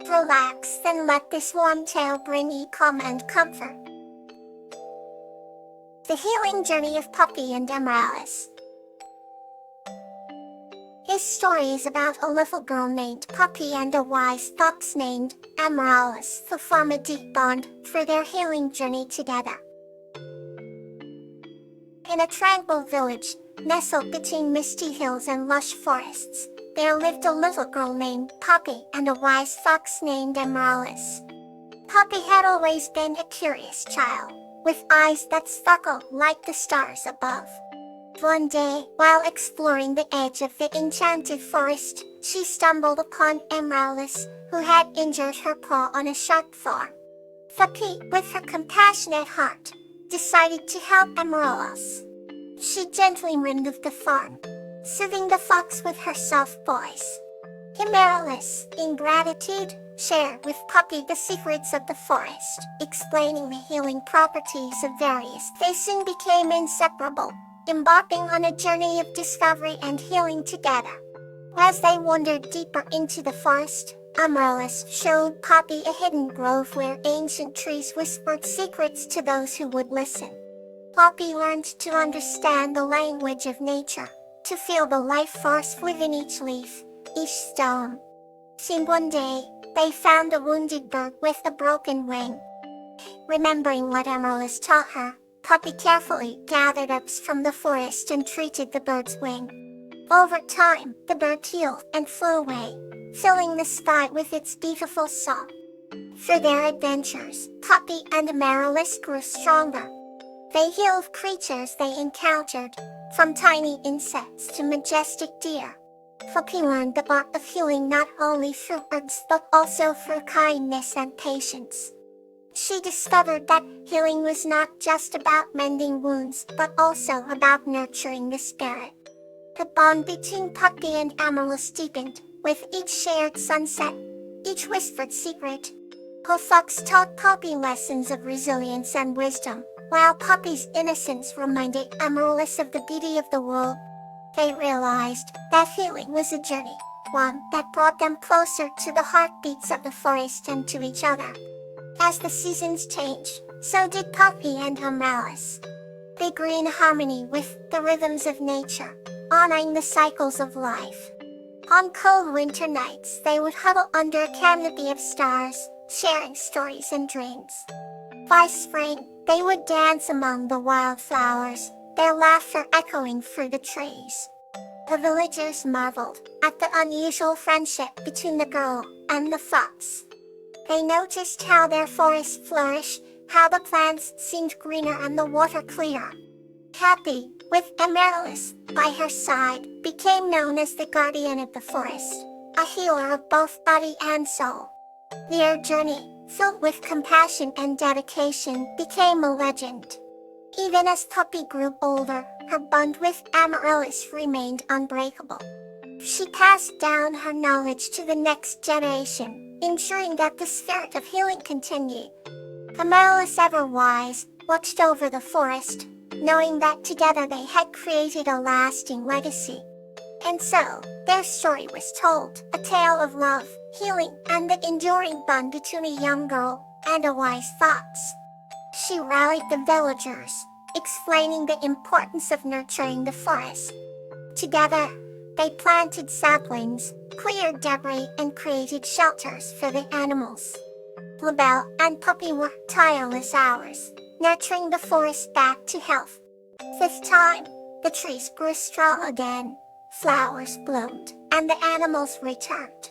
Relax and let this warm tale bring you calm and comfort. The Healing Journey of Puppy and Amaryllis. His story is about a little girl named Puppy and a wise fox named Amaryllis who form a deep bond for their healing journey together. In a tranquil village, nestled between misty hills and lush forests, there lived a little girl named Puppy and a wise fox named Amaryllis. Puppy had always been a curious child, with eyes that sparkled like the stars above. One day, while exploring the edge of the enchanted forest, she stumbled upon Amaryllis, who had injured her paw on a sharp thorn. Puppy, with her compassionate heart, decided to help Amaryllis. She gently removed the thorn, soothing the fox with her soft voice. Amaryllis, in gratitude, shared with Puppy the secrets of the forest, explaining the healing properties of various. They soon became inseparable, embarking on a journey of discovery and healing together. As they wandered deeper into the forest, Amaryllis showed Puppy a hidden grove where ancient trees whispered secrets to those who would listen. Puppy learned to understand the language of nature, to feel the life force within each leaf, each stone. Soon one day, they found a wounded bird with a broken wing. Remembering what Amaryllis taught her, Puppy carefully gathered herbs from the forest and treated the bird's wing. Over time, the bird healed and flew away, filling the sky with its beautiful song. Through their adventures, Puppy and Amaryllis grew stronger. They healed creatures they encountered, from tiny insects to majestic deer. Puppy learned the art of healing not only through herbs but also through kindness and patience. She discovered that healing was not just about mending wounds but also about nurturing the spirit. The bond between Puppy and Amaryllis deepened, with each shared sunset, each whispered secret. The fox taught Puppy lessons of resilience and wisdom, while Puppy's innocence reminded Amaryllis of the beauty of the world. They realized that healing was a journey, one that brought them closer to the heartbeats of the forest and to each other. As the seasons changed, so did Puppy and Amaryllis. They grew in harmony with the rhythms of nature, honoring the cycles of life. On cold winter nights, they would huddle under a canopy of stars, sharing stories and dreams. By spring, they would dance among the wildflowers, their laughter echoing through the trees. The villagers marveled at the unusual friendship between the girl and the fox. They noticed how their forest flourished, how the plants seemed greener and the water clearer. Puppy, with Amaryllis by her side, became known as the guardian of the forest, a healer of both body and soul. Their journey, filled with compassion and dedication, became a legend. Even as Puppy grew older, her bond with Amaryllis remained unbreakable. She passed down her knowledge to the next generation, ensuring that the spirit of healing continued. Amaryllis, ever wise, watched over the forest, knowing that together they had created a lasting legacy. And so, their story was told, a tale of love, healing, and the enduring bond between a young girl and a wise fox. She rallied the villagers, explaining the importance of nurturing the forest. Together, they planted saplings, cleared debris, and created shelters for the animals. Bluebell and Puppy worked tireless hours, nurturing the forest back to health. This time, the trees grew strong again, flowers bloomed, and the animals returned.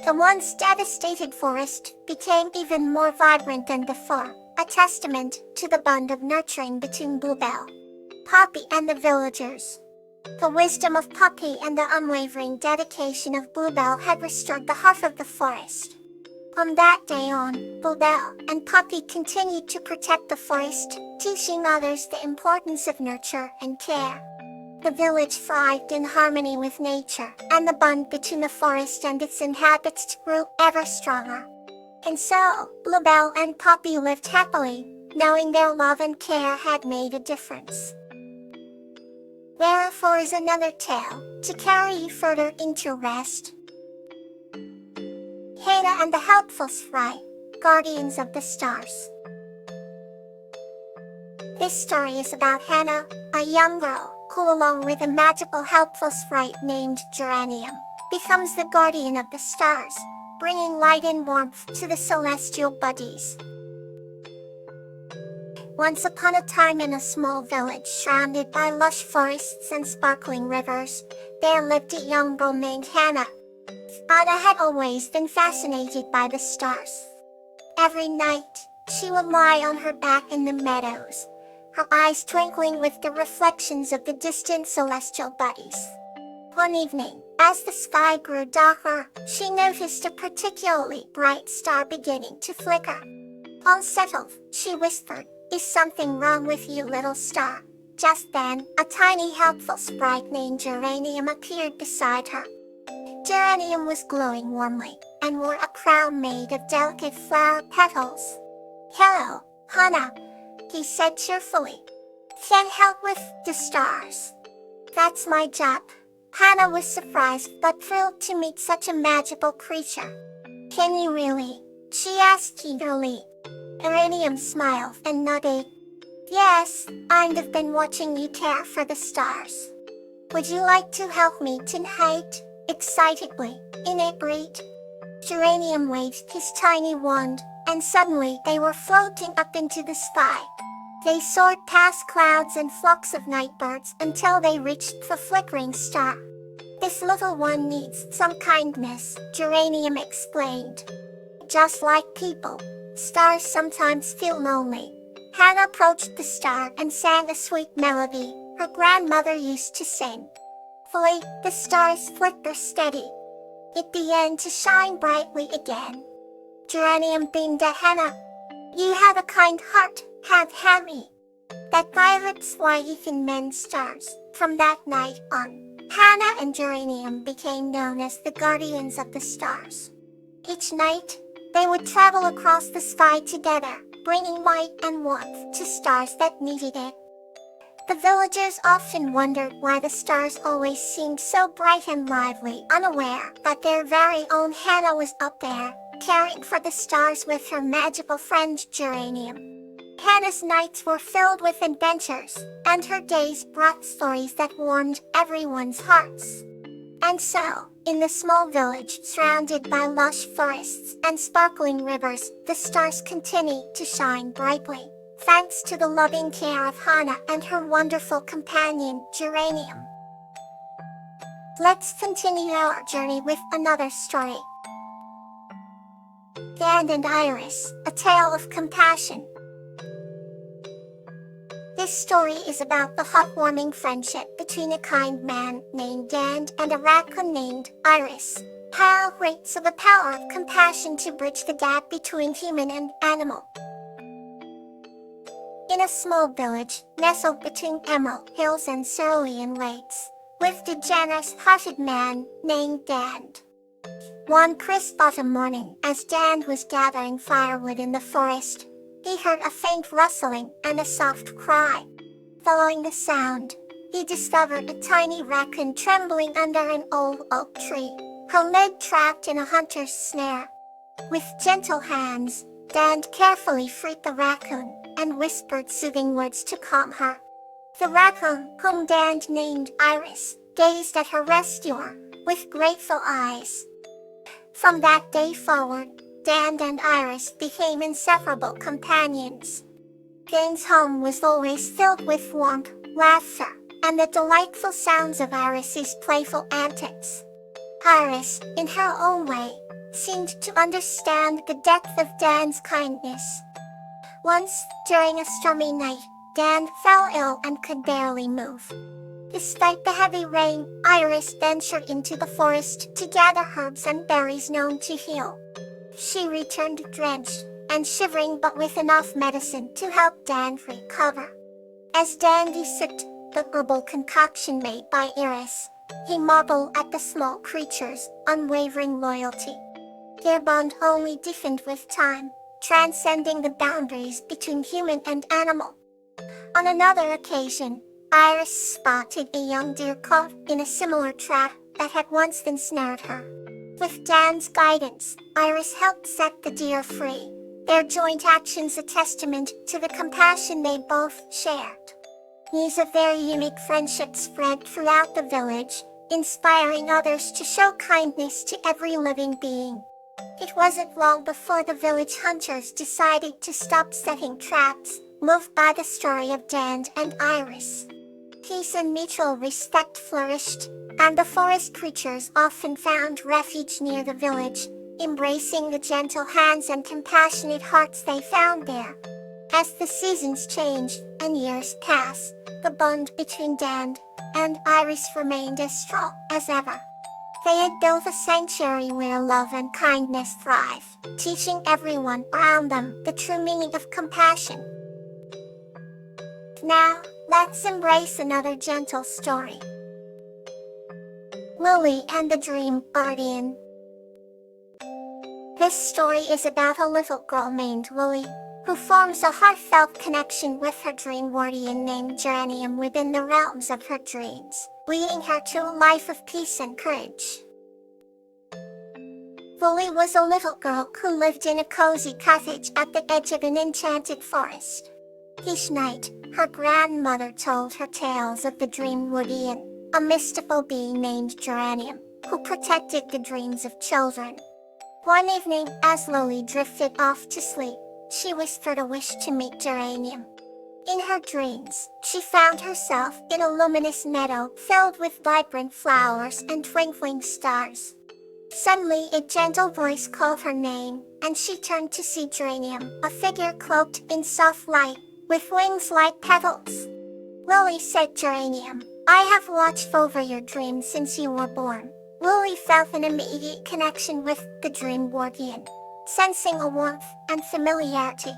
The once devastated forest became even more vibrant than before, a testament to the bond of nurturing between Bluebell, Puppy, and the villagers. The wisdom of Puppy and the unwavering dedication of Bluebell had restored the heart of the forest. From that day on, Bluebell and Puppy continued to protect the forest, teaching others the importance of nurture and care. The village thrived in harmony with nature, and the bond between the forest and its inhabitants grew ever stronger. And so, Bluebell and Puppy lived happily, knowing their love and care had made a difference. Wherefore is another tale, to carry you further into rest. Hannah and the Helpful Sprite, Guardians of the Stars. This story is about Hannah, a young girl, who along with a magical helpful sprite named Geranium, becomes the guardian of the stars, bringing light and warmth to the celestial buddies. Once upon a time in a small village surrounded by lush forests and sparkling rivers, there lived a young girl named Hannah. Hannah had always been fascinated by the stars. Every night, she would lie on her back in the meadows, her eyes twinkling with the reflections of the distant celestial bodies. One evening, as the sky grew darker, she noticed a particularly bright star beginning to flicker. Unsettled, she whispered, "Is something wrong with you, little star?" Just then, a tiny helpful sprite named Geranium appeared beside her. Geranium was glowing warmly, and wore a crown made of delicate flower petals. "Hello, Hannah," he said cheerfully. "Can help with the stars." "That's my job." Hannah was surprised but thrilled to meet such a magical creature. "Can you really?" she asked eagerly. Geranium smiled and nodded. "Yes, I've been watching you care for the stars. Would you like to help me tonight?" Excitedly, in agreed. Geranium waved his tiny wand, and suddenly they were floating up into the sky. They soared past clouds and flocks of nightbirds until they reached the flickering star. "This little one needs some kindness," Geranium explained. "Just like people, stars sometimes feel lonely." Hannah approached the star and sang a sweet melody her grandmother used to sing. Fully, the star's flicker steady. It began to shine brightly again. Geranium beamed at Hannah. "You have a kind heart, Hammy. That violet's why you can mend stars." From that night on, Hannah and Geranium became known as the guardians of the stars. Each night, they would travel across the sky together, bringing light and warmth to stars that needed it. The villagers often wondered why the stars always seemed so bright and lively, unaware that their very own Hannah was up there, caring for the stars with her magical friend Geranium. Hannah's nights were filled with adventures, and her days brought stories that warmed everyone's hearts. And so, in the small village surrounded by lush forests and sparkling rivers, the stars continued to shine brightly, thanks to the loving care of Hannah and her wonderful companion, Geranium. Let's continue our journey with another story. Dan and Iris, A Tale of Compassion. This story is about the heartwarming friendship between a kind man named Dan and a raccoon named Iris. How rates of the power of compassion to bridge the gap between human and animal. In a small village, nestled between emerald hills and cerulean lakes, lived a generous-hearted man named Dan. One crisp autumn morning, as Dan was gathering firewood in the forest, he heard a faint rustling and a soft cry. Following the sound, he discovered a tiny raccoon trembling under an old oak tree, her leg trapped in a hunter's snare. With gentle hands, Dan carefully freed the raccoon and whispered soothing words to calm her. The raccoon, whom Dan named Iris, gazed at her rescuer with grateful eyes. From that day forward, Dan and Iris became inseparable companions. Dan's home was always filled with warmth, laughter, and the delightful sounds of Iris's playful antics. Iris, in her own way, seemed to understand the depth of Dan's kindness. Once, during a stormy night, Dan fell ill and could barely move. Despite the heavy rain, Iris ventured into the forest to gather herbs and berries known to heal. She returned drenched and shivering but with enough medicine to help Dan recover. As Dan sipped the herbal concoction made by Iris, he marveled at the small creature's unwavering loyalty. Their bond only deepened with time, transcending the boundaries between human and animal. On another occasion, Iris spotted a young deer caught in a similar trap that had once ensnared her. With Dan's guidance, Iris helped set the deer free, their joint actions a testament to the compassion they both shared. News of their unique friendship spread throughout the village, inspiring others to show kindness to every living being. It wasn't long before the village hunters decided to stop setting traps, moved by the story of Dan and Iris. Peace and mutual respect flourished, and the forest creatures often found refuge near the village, embracing the gentle hands and compassionate hearts they found there. As the seasons changed and years passed, the bond between Dan and Iris remained as strong as ever. They had built a sanctuary where love and kindness thrive, teaching everyone around them the true meaning of compassion. Now, let's embrace another gentle story. Lily and the Dream Guardian. This story is about a little girl named Lily, who forms a heartfelt connection with her dream guardian named Geranium within the realms of her dreams, leading her to a life of peace and courage. Lily was a little girl who lived in a cozy cottage at the edge of an enchanted forest. Each night, her grandmother told her tales of the dream guardian, a mystical being named Geranium, who protected the dreams of children. One evening, as Lily drifted off to sleep, she whispered a wish to meet Geranium. In her dreams, she found herself in a luminous meadow filled with vibrant flowers and twinkling stars. Suddenly, a gentle voice called her name, and she turned to see Geranium, a figure cloaked in soft light, with wings like petals. Lily said, "Geranium, I have watched over your dreams since you were born." Lily felt an immediate connection with the dream guardian, sensing a warmth and familiarity.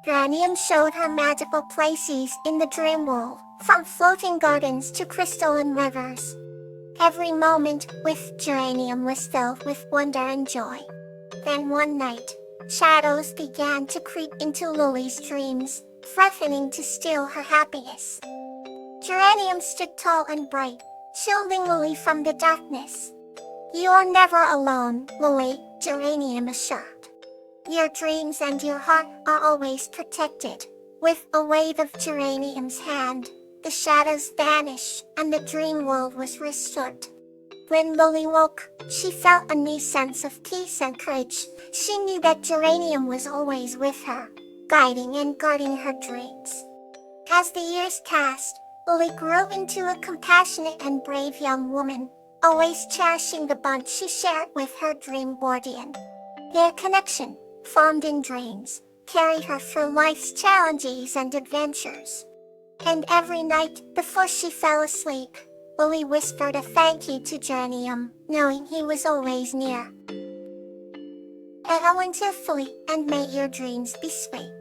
Geranium showed her magical places in the dream world, from floating gardens to crystalline rivers. Every moment with Geranium was filled with wonder and joy. Then one night, shadows began to creep into Lily's dreams, threatening to steal her happiness. Geranium stood tall and bright, shielding Lily from the darkness. "You are never alone, Lily," Geranium assured. "Your dreams and your heart are always protected." With a wave of Geranium's hand, the shadows vanished and the dream world was restored. When Lily woke, she felt a new sense of peace and courage. She knew that Geranium was always with her, guiding and guarding her dreams. As the years passed, Lily grew into a compassionate and brave young woman, always cherishing the bond she shared with her dream guardian. Their connection, formed in dreams, carried her through life's challenges and adventures. And every night, before she fell asleep, Lily whispered a thank you to Geranium, knowing he was always near. Wonderfully, and may your dreams be sweet.